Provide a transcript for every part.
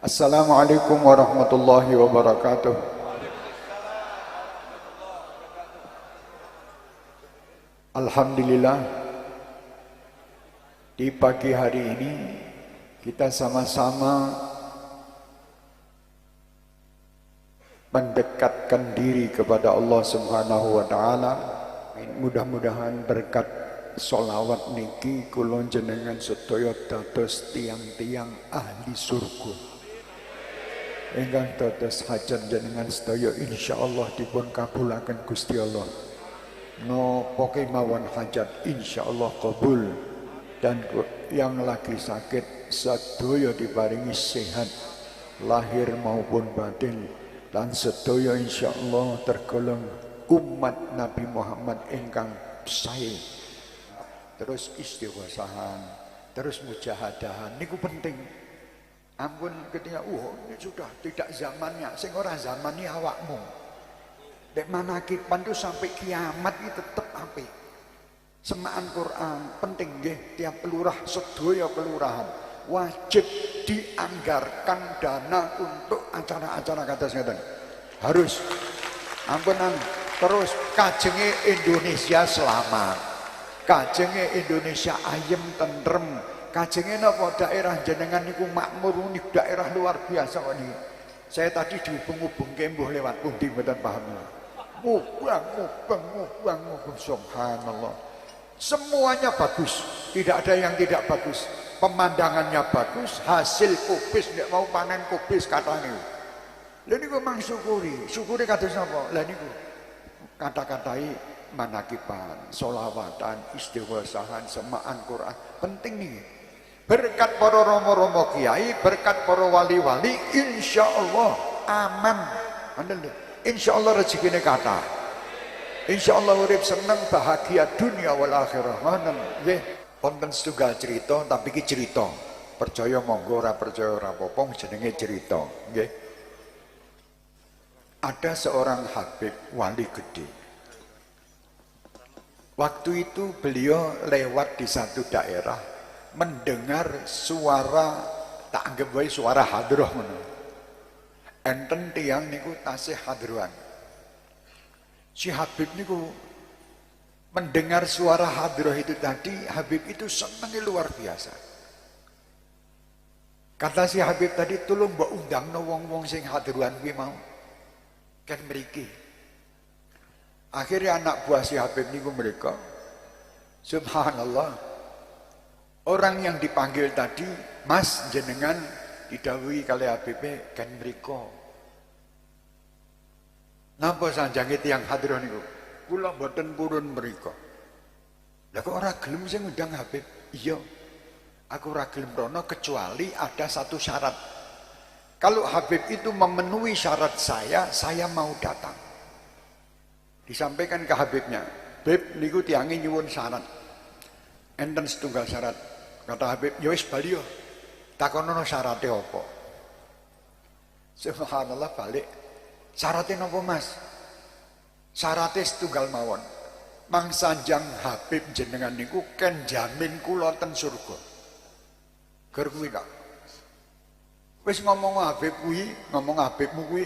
Assalamualaikum warahmatullahi wabarakatuh. Alhamdulillah, di pagi hari ini kita sama-sama mendekatkan diri kepada Allah Subhanahu wa taala. Mudah-mudahan berkat sholawat niki kula jenengan sedaya dados tiang-tiang ahli surga. Ingkang dados hajat jenengan sedaya insyaallah dipun kabulaken Gusti Allah. Napa kemawon hajat insyaallah kabul, dan yang lagi sakit sedaya diparingi sehat lahir maupun batin, dan sedaya insyaallah tergolong umat Nabi Muhammad ingkang sae. Terus istighosahan, terus mujahadahan niku penting. Ampun ketika ini sudah tidak zamannya, sing ora zamani awakmu. Dek manakiban itu sampai kiamat itu tetap apik. Semaan Quran penting nggih, tiap lurah sedaya kelurahan wajib dianggarkan dana untuk acara-acara kados ngeten. Harus. Ampunan. Terus kajenge Indonesia selamat. Kajenge Indonesia ayem tentrem. Kajenge napa daerah jenengan niku makmur, niku daerah luar biasa kok niki. Saya tadi dihubung-hubungke mbuh lewat pundi mboten paham. Mubang, subhanallah. Semuanya bagus, tidak ada yang tidak bagus. Pemandangannya bagus, hasil kubis, tidak mau panen kubis katanya. Lha niku mang syukuri kados napa? Lah niku kata-katai manakiban, sholawatan, istighosahan, semaan Quran, penting nih. Berkat para romo-romo kiai, berkat para wali-wali, insyaallah aman. Insyaallah rezekine kata. Insyaallah urip seneng bahagia dunia wal akhirah. Ngoten nggih. Wonten setunggal cerita, tapi iki cerita. Percaya monggo, ora percaya ora apa-apa, jenenge cerita, nggih. Ada seorang habib wali gede. Waktu itu beliau lewat di satu daerah mendengar suara, tak anggap wae suara hadroh ngono. Enten tiang niku tasih hadrohan. Si Habib niku mendengar suara hadroh itu tadi, Habib itu senengnya luar biasa. Kata si Habib tadi, tolong mbok undangno wong-wong sing hadrohan kuwi mau. Kan mriki. Akhirnya anak buah si Habib niku mereka, subhanallah, orang yang dipanggil tadi, Mas jenengan didhawuhi kali Habib kan mriko. Napa sanjange tiyang hadroh niku? Kula mboten purun mriko. Lah kok ora gelem sing ngundang Habib? Iya. Aku ora gelem rono kecuali ada satu syarat. Kalau Habib itu memenuhi syarat saya mau datang. Disampaikan ke Habibnya, Habib niku tiange nyuwun syarat. Enten setunggal syarat. Kata Habib, ya wis bali yo. Takonono syarate apa? Subhanallah balik. Syaratnya napa Mas? Syaratnya setunggal mawon. Mangsanjang Habib jenengan niku ken jamin kula ten surga. Ger kuwi kok. Wis ngomong Habibmu kuwi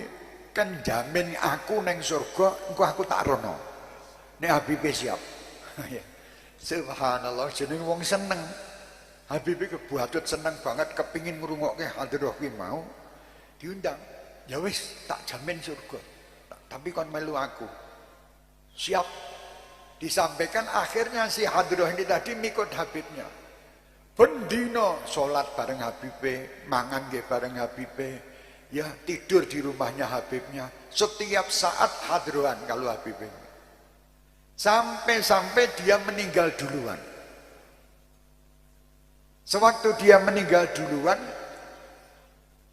kan jamin aku neng surga, engko aku tak rono. Nek Habib siap. Subhanallah, jeneng wong seneng. Habib kebuatut seneng banget kepingin ngrungokke hadroh kuwi mau diundang. Ya wis tak jamin surga. Tapi kon melu aku. Siap. Disampaikan akhirnya si hadroh ini tadi mikut Habibnya. Bendino sholat bareng Habibe, mangan nggih bareng Habibe, ya tidur di rumahnya Habibnya. Setiap saat hadrohan kalau Habibe. Sampai dia meninggal duluan. Sewaktu dia meninggal duluan,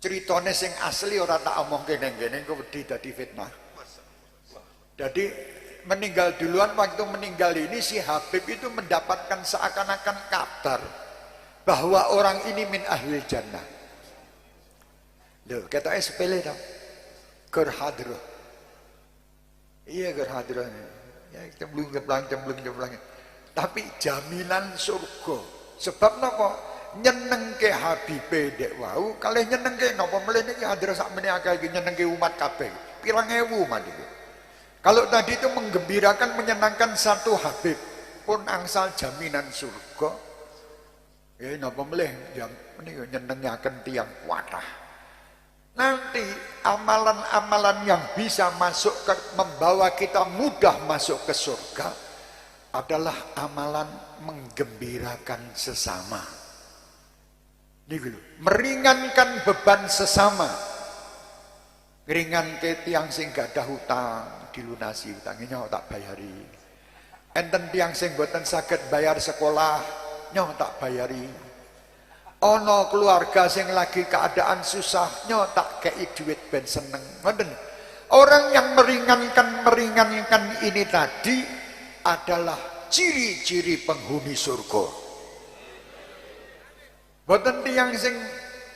ceritane sing asli ora tak omongke nang kene engko wedi dadi fitnah. Jadi meninggal duluan, waktu meninggal ini si Habib itu mendapatkan seakan-akan kabar bahwa orang ini min ahli jannah. Loh, katanya sepele tau. Ger hadroh. Iya ger hadroh. Ya cemplung. Tapi jaminan surga. Sebab napa? nyenengke Habibe dek wau kalih nyenengke napa melih niki hadir sak meneh akeh iki nyenengke umat kabeh pirang ewu umat iki. Kalau tadi itu menggembirakan menyenangkan satu Habib pun angsal jaminan surga ya napa melih yang menika nyenengaken tiyang kuatah. Nanti amalan-amalan yang bisa masuk ke membawa kita mudah masuk ke surga adalah amalan menggembirakan sesama. Meringankan beban sesama. Ngeringanke tiang sing gadah hutang dilunasi utangnya tak bayari. Enten tiang sing boten saged bayar sekolah nyoh tak bayari. Ono keluarga sing lagi keadaan susah nyoh tak kei duit ben seneng. Ngoten. Orang yang meringankan ini tadi adalah ciri-ciri penghuni surga. Boten tiyang sing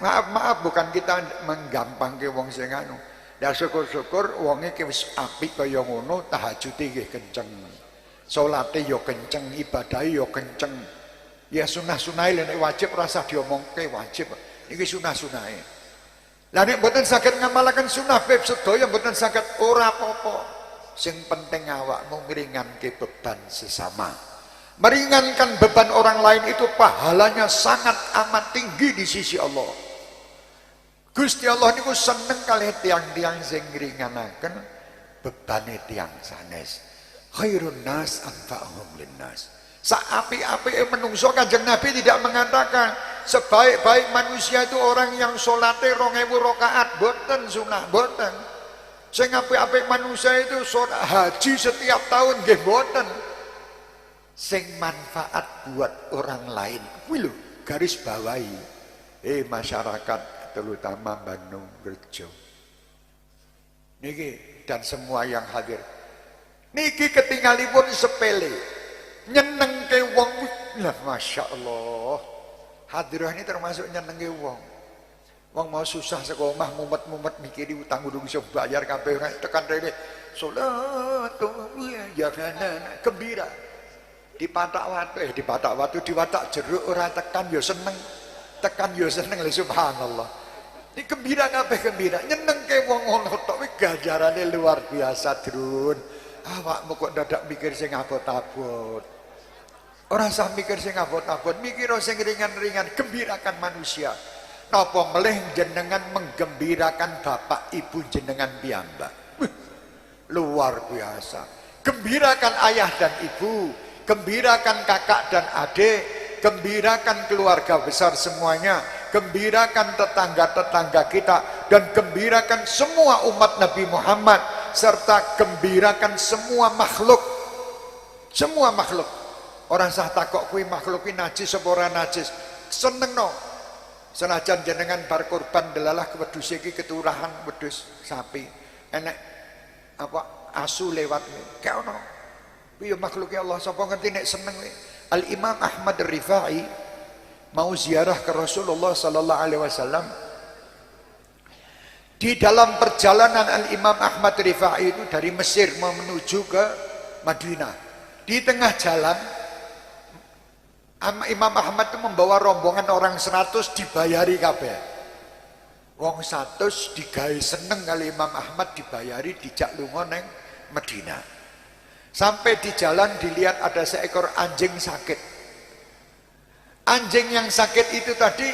maaf bukan kita menggampangke wong sing anu. Ya syukur-syukur wonge ki wis apik kaya ngono, tahajude nggih kenceng. Salate ya kenceng, ibadahe ya kenceng. Ya sunah-sunahe nek wajib rasa diomongke wajib. Iki sunah-sunahe. Lah nek boten saged ngamalaken sunah bab sedaya boten saged ora apa-apa. Sing penting awakmu ngringanke beban sesama. Meringankan beban orang lain itu pahalanya sangat amat tinggi di sisi Allah. Gusti Allah niku seneng kalih tiang-tiang sing ngringanaken bebane tiang sanes. Khairun nas anfa'uhum linnas. Saapi-apike menungso Kanjeng Nabi tidak mengatakan sebaik-baik manusia itu orang yang salate 2000 rakaat, boten sunah, boten. Sing apik-apik manusia itu haji setiap tahun nggih boten. Sing manfaat buat orang lain. Kuwi lho garis bawahi. Masyarakat terutama Bandung Rejo. Niki dan semua yang hadir. Niki ketinggalipun sepele. Nyenengke wong lah Masya Allah. Hadirah ini termasuk nyenengke wong. Wong mau susah sekomah mumet-mumet mikiri utang kudu iso bayar kabeh tekan rene salat ya kana gembira di patak watu di watak jeruk ora tekan ya seneng lho subhanallah. Ini gembira kabeh gembira nyenengke wong ngono tok kuwi ganjarane luar biasa drun. Awakmu kok dadak mikir sing abot-abot. Ora usah mikir sing abot-abot, mikir sing ringan-ringan, gembirakan manusia. Napa melih jenengan menggembirakan bapak ibu jenengan piyambak. Luar biasa. Gembirakan ayah dan ibu, gembirakan kakak dan adik, gembirakan keluarga besar semuanya, gembirakan tetangga-tetangga kita, dan gembirakan semua umat Nabi Muhammad, serta gembirakan semua makhluk. Semua makhluk. Orang sah takok kuwi makhluk kuwi najis apa ora najis. Seneng no. Senajan jenengan bar korban delalah wedhus iki keturahan wedhus sapi. Enek apa asu lewat kae ono. Piye makhluke Allah sapa ngerti nek seneng kuwi. Al Imam Ahmad Rifai mau ziarah ke Rasulullah sallallahu alaihi wasallam. Di dalam perjalanan Al Imam Ahmad Rifai itu dari Mesir mau menuju ke Madinah. Di tengah jalan Imam Ahmad itu membawa rombongan orang 100 dibayari kabeh. Wong 100 digawe seneng kali Imam Ahmad dibayari dijak lunga neng Madinah. Sampai di jalan dilihat ada seekor anjing sakit. Anjing yang sakit itu tadi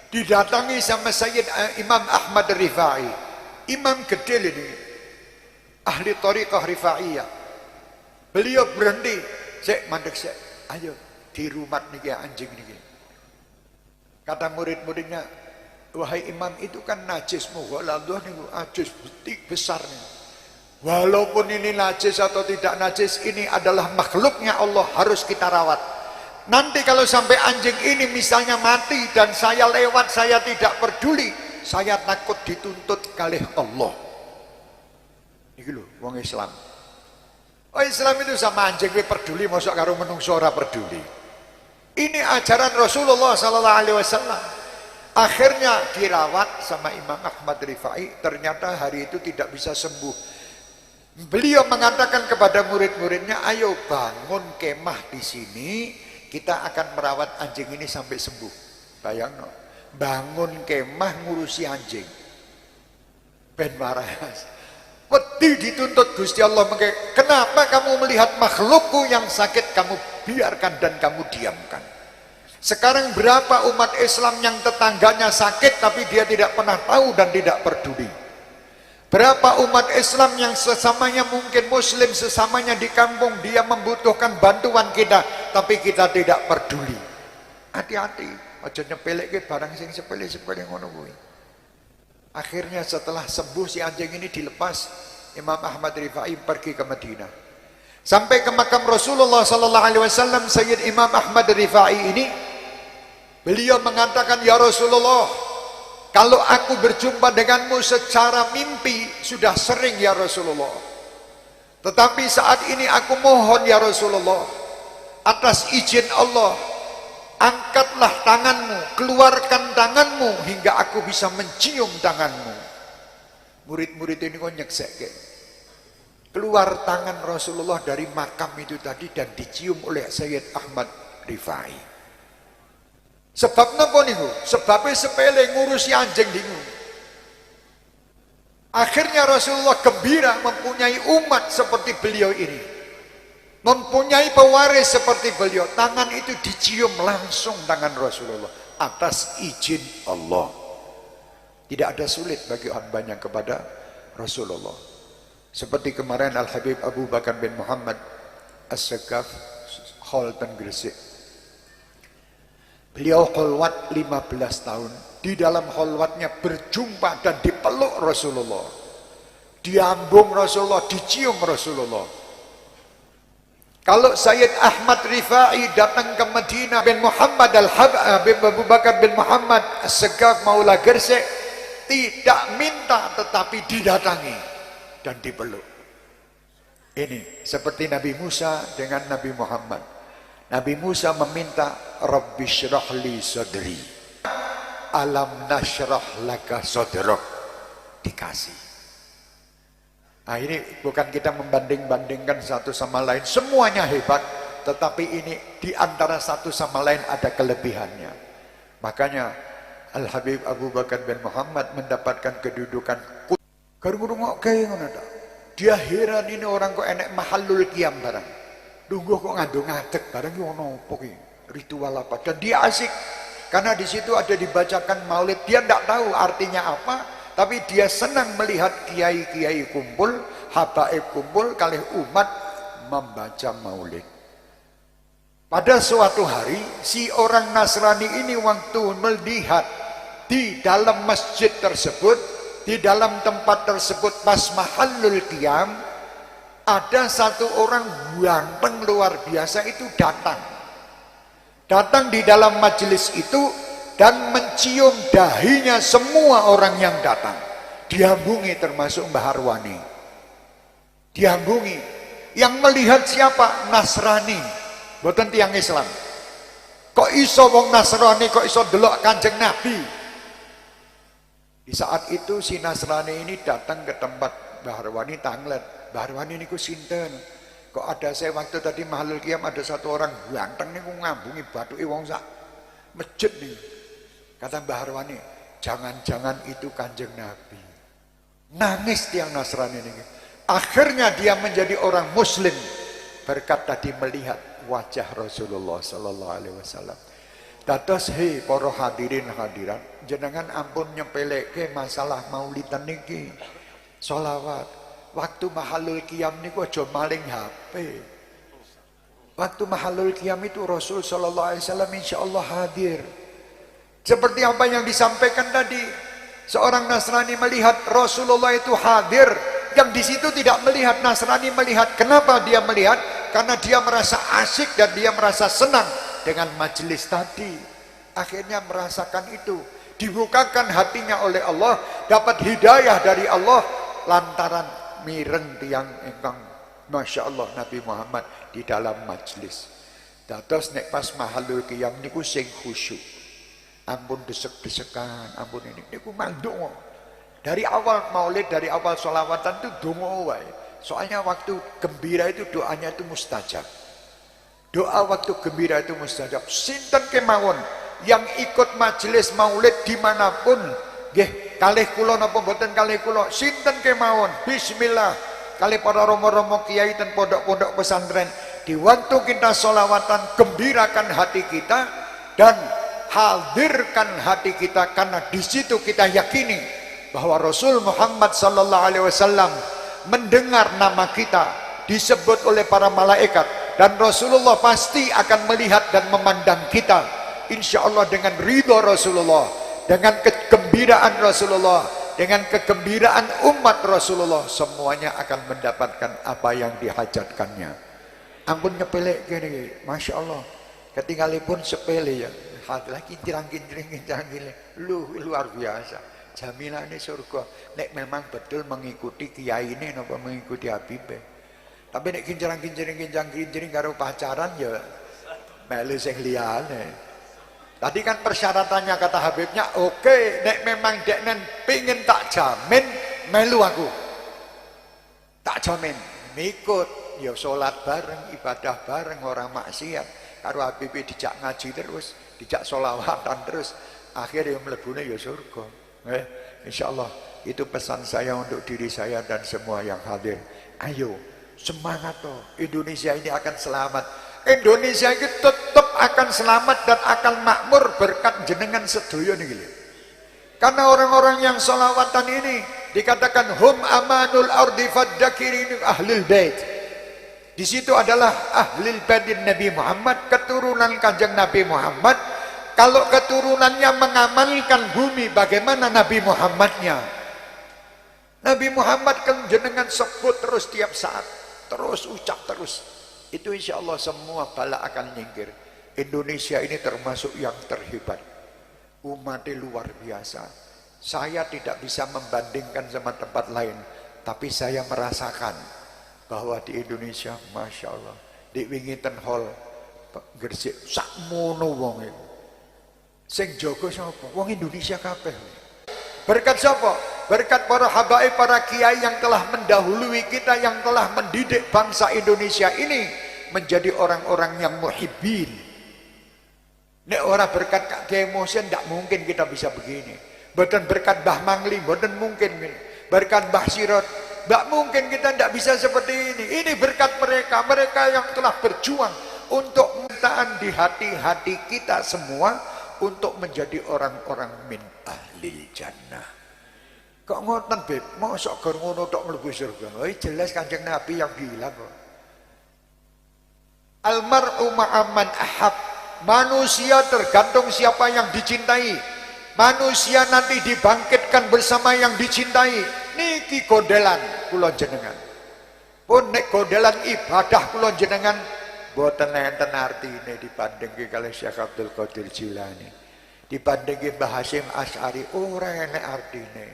didatangi sama Sayyid Imam Ahmad Rifai. Imam gede ini. Ahli thariqah Rifaiyah. Beliau berhenti, "Sik mandek sik. Ayo di rumah nih anjing nih." Kata murid-muridnya, "Wahai imam itu kan najis mughaladhah nih, najis betik besar nih. Walaupun ini najis atau tidak najis, ini adalah makhluknya Allah, harus kita rawat. Nanti kalau sampai anjing ini misalnya mati dan saya lewat, saya tidak peduli, saya takut dituntut kalih Allah." Iki lho wong Islam. Oh Islam itu sama anjing peduli, mosok karo menungso ora peduli. Ini ajaran Rasulullah sallallahu alaihi wasallam. Akhirnya dirawat sama Imam Ahmad Rifai, ternyata hari itu tidak bisa sembuh. Beliau mengatakan kepada murid-muridnya, "Ayo bangun kemah di sini, kita akan merawat anjing ini sampai sembuh." Bayangno, bangun kemah ngurusi anjing. Ben waras. Wedi dituntut Gusti Allah, kenapa kamu melihat makhlukku yang sakit kamu biarkan dan kamu diamkan? Sekarang berapa umat Islam yang tetangganya sakit tapi dia tidak pernah tahu dan tidak peduli? Berapa umat Islam yang sesamanya mungkin muslim, sesamanya di kampung, dia membutuhkan bantuan kita tapi kita tidak peduli. Hati-hati, aja nyepeleke barang sing sepele-sepele ngono kuwi. Akhirnya setelah sembuh si anjing ini dilepas, Imam Ahmad Rifai pergi ke Madinah. Sampai ke makam Rasulullah sallallahu alaihi wasallam, Sayyid Imam Ahmad Rifai ini beliau mengatakan, "Ya Rasulullah, kalau aku berjumpa denganmu secara mimpi sudah sering ya Rasulullah. Tetapi saat ini aku mohon ya Rasulullah, atas izin Allah, angkatlah tanganmu, keluarkan tanganmu hingga aku bisa mencium tanganmu." Murid-murid ini kok nyeksek. Keluar tangan Rasulullah dari makam itu tadi dan dicium oleh Sayyid Ahmad Rifai. Sebab napa niku? Sebabnya sepele ngurusi anjing niku. Akhirnya Rasulullah gembira mempunyai umat seperti beliau ini. Mempunyai pewaris seperti beliau. Tangan itu dicium langsung tangan Rasulullah atas izin Allah. Tidak ada sulit bagi hambanya kepada Rasulullah. Seperti kemarin Al-Habib Abu Bakar bin Muhammad As-Sagaf Kholtan Gresik. Beliau kholwat 15 tahun. Di dalam kholwatnya berjumpa dan dipeluk Rasulullah. Diambung Rasulullah, dicium Rasulullah. Kalau Sayyid Ahmad Rifai datang ke Madinah, bin Muhammad bin Abu Bakar bin Muhammad As-Sagaf Maula Gresik, tidak minta tetapi didatangi dan dipeluk. Ini seperti Nabi Musa dengan Nabi Muhammad. Nabi Musa meminta, "Rabbi syrah li sadri, alam nasyrah laka sadrak." Dikasih. Nah, ini bukan kita membanding-bandingkan satu sama lain, semuanya hebat, tetapi ini di antara satu sama lain ada kelebihannya. Makanya Al-Habib Abu Bakar bin Muhammad mendapatkan kedudukan karung-karung kayak ngono ta. Dia heran, ini orang kok enek mahallul qiyam barang. Lungguh kok ngandung ngadeg barang ki ono apa ki? Ritual apa? Dan dia asik karena di situ ada dibacakan maulid. Dia tidak tahu artinya apa, tapi dia senang melihat kiai-kiai kumpul, habaib kumpul, kali umat membaca maulid. Pada suatu hari, si orang Nasrani ini waktu melihat di dalam masjid tersebut, di dalam tempat tersebut pas mahallul qiyam, ada satu orang ganteng luar biasa itu datang di dalam majelis itu dan mencium dahinya semua orang yang datang. Diambungi termasuk Mbah Harwani. Diambungi. Yang melihat siapa? Nasrani, mboten tiyang Islam. Kok iso wong Nasrani kok iso delok Kanjeng Nabi? Di saat itu si Nasrani ini datang ke tempat Mbah Harwani tanglet. Mbah Harwani niku sinten? Kok ada saya waktu tadi mahallul qiyam ada satu orang ganteng niku ngambungi bathuke wong sak masjid nih. Kata Mbah Harwani, jangan-jangan itu Kanjeng Nabi. Nangis tiang Nasrani ini. Akhirnya dia menjadi orang Muslim berkat tadi melihat wajah Rasulullah sallallahu alaihi wasallam. Dados he para hadirin hadirat, jenengan ampun nyepeleke masalah maulidan niki. Sholawat. Waktu mahallul qiyam niku aja maling HP. Waktu mahallul qiyam itu Rasul sallallahu alaihi wasallam insyaallah hadir. Seperti apa yang disampaikan tadi, seorang Nasrani melihat Rasulullah itu hadir, yang di situ tidak melihat. Nasrani melihat. Kenapa dia melihat? Karena dia merasa asyik dan dia merasa senang dengan majelis tadi. Akhirnya merasakan itu, dibukakan hatinya oleh Allah, dapat hidayah dari Allah lantaran mireng tiang ingkang Masya Allah Nabi Muhammad di dalam majelis. Dados nek pas mahallul qiyam niku sing khusyuk, ampun desek-desekan, ampun ini niku mandung. Dari awal maulid, dari awal sholawatan itu dongo wae. Soalnya waktu gembira itu doanya itu mustajab. Doa waktu gembira itu mustajab. Sinten kemawon yang ikut majelis maulid dimanapun, nggih kalih kula napa mboten kalih kula, sinten kemawon, bismillah, kalih para romo-romo kiai dan pondok-pondok pesantren, di waktu kita sholawatan gembirakan hati kita dan hadirkan hati kita, karena di situ kita yakini bahwa Rasul Muhammad sallallahu alaihi wasallam mendengar nama kita disebut oleh para malaikat, dan Rasulullah pasti akan melihat dan memandang kita, insya Allah dengan ridho Rasulullah, dengan kegembiraan Rasulullah, dengan kegembiraan umat Rasulullah, semuanya akan mendapatkan apa yang dihajatkannya. Ampun nyepelek gini, masya Allah, ketinggalipun sepele ya, lagi kincirang-kincirang luar biasa. Jamilah ini surga. Nek memang betul mengikuti kiai ini, napa mengikuti Habibie. Tapi nek kincirang-kincirang karo pacaran ya melu sing liyane. Tadi kan persyaratannya kata Habibnya, oke, nek memang deknen pingin tak jamin, melu aku. Tak jamin, mikut, ya sholat bareng, ibadah bareng, orang maksiat. Karo Habibie dijak ngaji terus, dijak sholawatan terus, akhirnya mlebune ya surga. Insyaallah itu pesan saya untuk diri saya dan semua yang hadir. Ayo semangat toh, Indonesia ini akan selamat. Indonesia ini tetap akan selamat dan akan makmur berkat jenengan sedoyo niki. Karena orang-orang yang sholawatan ini dikatakan hum amanul ardi fadzakirin ahlul bait. Di situ adalah ahlul baitin Nabi Muhammad, keturunan Kanjeng Nabi Muhammad. Kalau keturunannya mengamalkan bumi, bagaimana Nabi Muhammadnya? Nabi Muhammad kan jenengan sebut terus tiap saat, terus ucap terus. Itu insya Allah semua bala akan nyingkir. Indonesia ini termasuk yang terhebat. Umatnya luar biasa. Saya tidak bisa membandingkan sama tempat lain, tapi saya merasakan bahwa di Indonesia, masya Allah, di Wingitan Hall, Gresik, sakmono wong itu. Sing jaga sapa? Wong Indonesia kabeh. Berkat sapa? Berkat para habaib, para kiai yang telah mendahului kita, yang telah mendidik bangsa Indonesia ini menjadi orang-orang yang muhibbin. Nek ora berkat Kak Kiai Mohsin ndak mungkin kita bisa begini. Mboten berkat Mbah Mangli, mboten mungkin. Berkat Mbah Sirot, ndak mungkin kita ndak bisa seperti ini. Ini berkat mereka, mereka yang telah berjuang untuk menciptakan di hati-hati kita semua untuk menjadi orang-orang min ahlil jannah. Kok ngoten, Beb? Mosok gur ngono tok mlebu surga. Jelas Kanjeng Nabi yang bilang kok. Almar'u ma'aman ahab. Manusia tergantung siapa yang dicintai. Manusia nanti dibangkitkan bersama yang dicintai. Niki gondelan kula jenengan. Pun nek gondelan ibadah kula jenengan boten enten artine dibandingke kalih Syekh Abdul Qadir Jilani, dibandingke Mbah Hasyim Asy'ari ora enek artine,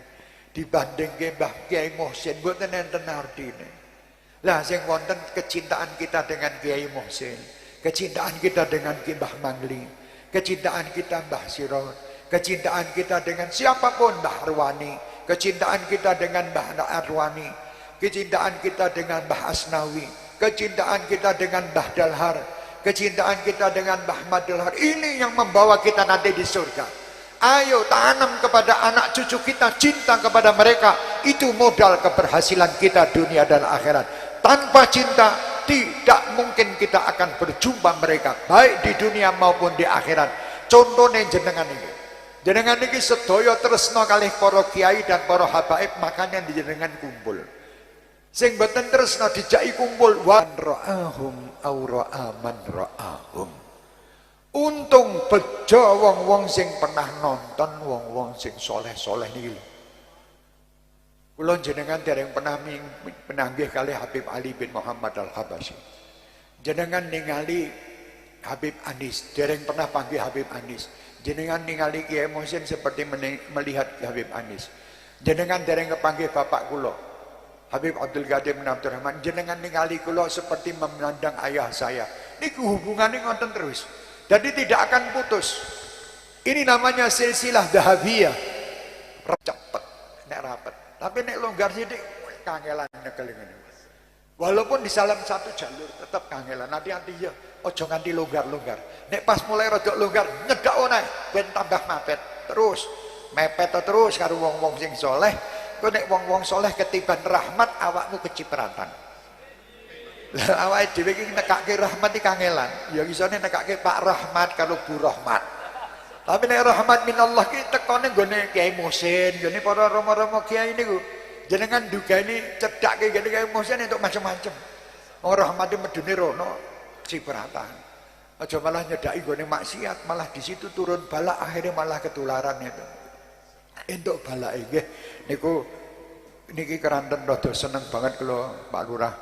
dibandingke Mbah Kiai Mohsin boten enten artine. Lah sing wonten kecintaan kita dengan Kiai Mohsin, kecintaan kita dengan Mbah Mangli, kecintaan kita Mbah Sirot, kecintaan kita dengan siapapun, Mbah Arwani, kecintaan kita dengan Mbah Arwani, kecintaan kita dengan Mbah Asnawi, kecintaan kita dengan Mbah Dalhar, kecintaan kita dengan Mbah Madalhar, ini yang membawa kita nanti di surga. Ayo tanam kepada anak cucu kita cinta kepada mereka, itu modal keberhasilan kita dunia dan akhirat. Tanpa cinta tidak mungkin kita akan berjumpa mereka, baik di dunia maupun di akhirat. Contohnya jenengan ini, jenengan ini sedaya tresna kalih para kiai dan para habaib, makanya jenengan kumpul. Sing boten tresna dijaki kumpul wa ra'ahum aw ra'aman ra'ahum. Untung bejo wong-wong sing pernah nonton, wong-wong sing soleh-soleh niki lho. Kula jenengan dereng pernah menanggih kali Habib Ali bin Muhammad Al-Habasyi. Jenengan ningali Habib Anis, dereng pernah panggil Habib Anis. Jenengan ningali Kiai Mohsin seperti melihat Habib Anis. Jenengan dereng kepanggih bapak kula Habib Abdul Qadir bin Abdul Rahman, jenengan ningali kula seperti memandang ayah saya. Niku hubungannya ngoten terus. Jadi tidak akan putus. Ini namanya silsilah dahabiyah. Cepet, nek rapet. Tapi nek longgar sithik kangelan nekel ngene. Walaupun di dalam satu jalur tetap kangelan. Nanti ya ojo nganti longgar-longgar. Nek pas mulai rada longgar nyedak oneh ben tambah mepet terus. Mepet terus karo wong-wong sing soleh. Kok nek wong-wong soleh ketiban rahmat awakmu kecipratan. Lah awake dhewe iki nekake rahmat iki kangelan. Ya isone nekake Pak Rahmat karo Bu Rahmat. Tapi nek rahmat minallah ki tekone nggone Kiai Muhsin, nggone para rama-rama kiai niku. Jenengan dugani cedhake ngene Kiai Muhsin entuk macam-macam. Wong rahmate medune rono cipratan. Aja malah nyedaki nggone maksiat, malah di situ turun bala akhirnya malah ketularan itu. Entuk balake nggih niku niki keranten rada seneng banget kula Pak Lurah.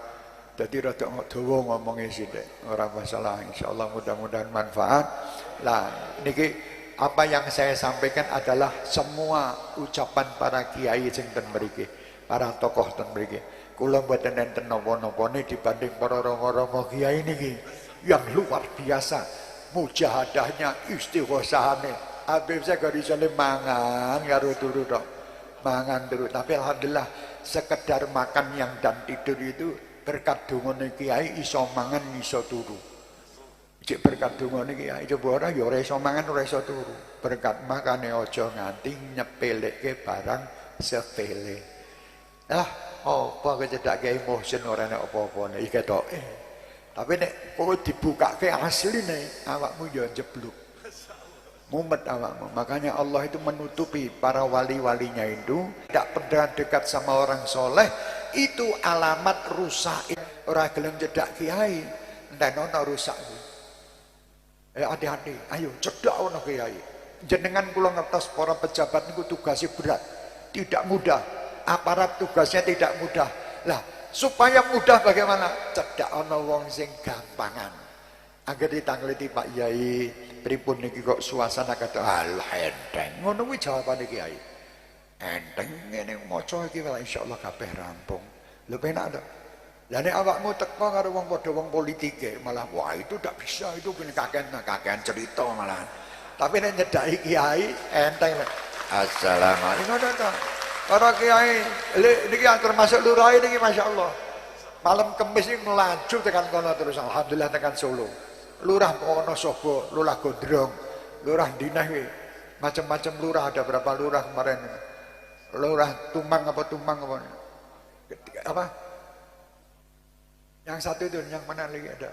Jadi rada dawa ngomongnya sithik, ora masalah, insyaallah mudah-mudahan manfaat. Lah niki apa yang saya sampaikan adalah semua ucapan para kiai sing ten mriki, para tokoh ten mriki. Kula mboten enten napa-napane dibanding para romo-romo kiai niki yang luar biasa mujahadahnya, istighosahane. Habib saya gak bisa mangan karo turu tok. Mangan terus, tapi alhamdulillah sekedar makan yang dan tidur itu berkat dungane kiai iso mangan iso turu. Cek berkat dungane kiai coba ora ya ora iso mangan ora iso turu. Berkat makane aja nganti nyepelekke barang sepele. Lah apa kecedak Kiai Muhsin ora nek apa-apane iki ketoke. Tapi nek kok dibukake asline awakmu ya jeblok. Mumet awakmu. Makanya Allah itu menutupi para wali-walinya itu tidak pernah dekat sama orang soleh. Itu alamat rusak. Orang gelem cedak kiai dan ono rusak. Hati-hati, ayo cedak ono kiai. Jenengan kula ngertos para pejabat niku tugasnya berat, tidak mudah. Aparat tugasnya tidak mudah. Lah, supaya mudah bagaimana? Cedak ono wong sing gampangan. Agar ditangleti Pak Yai, pripun niki kok suasana kata alah enteng. Ngono kuwi jawabane kiai. Enteng ngene maca iki wae insyaallah kabeh rampung. Lho penak to. Lah nek awakmu teko karo wong padha wong politike malah wah itu ndak bisa itu kakean cerita malah. Tapi nek nyedaki kiai enteng. Assalamualaikum to. Para kiai niki termasuk lurah niki masyaallah. Malam Kamis iki melaju tekan kono terus alhamdulillah tekan Solo. Lurah Wonosobo, lurah Gondrong, lurah Dinah kuwi. Macam-macam lurah, ada berapa lurah kemarin. Lurah Tumang apa apa yang satu itu yang mana lagi ada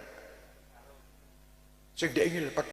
sing diingil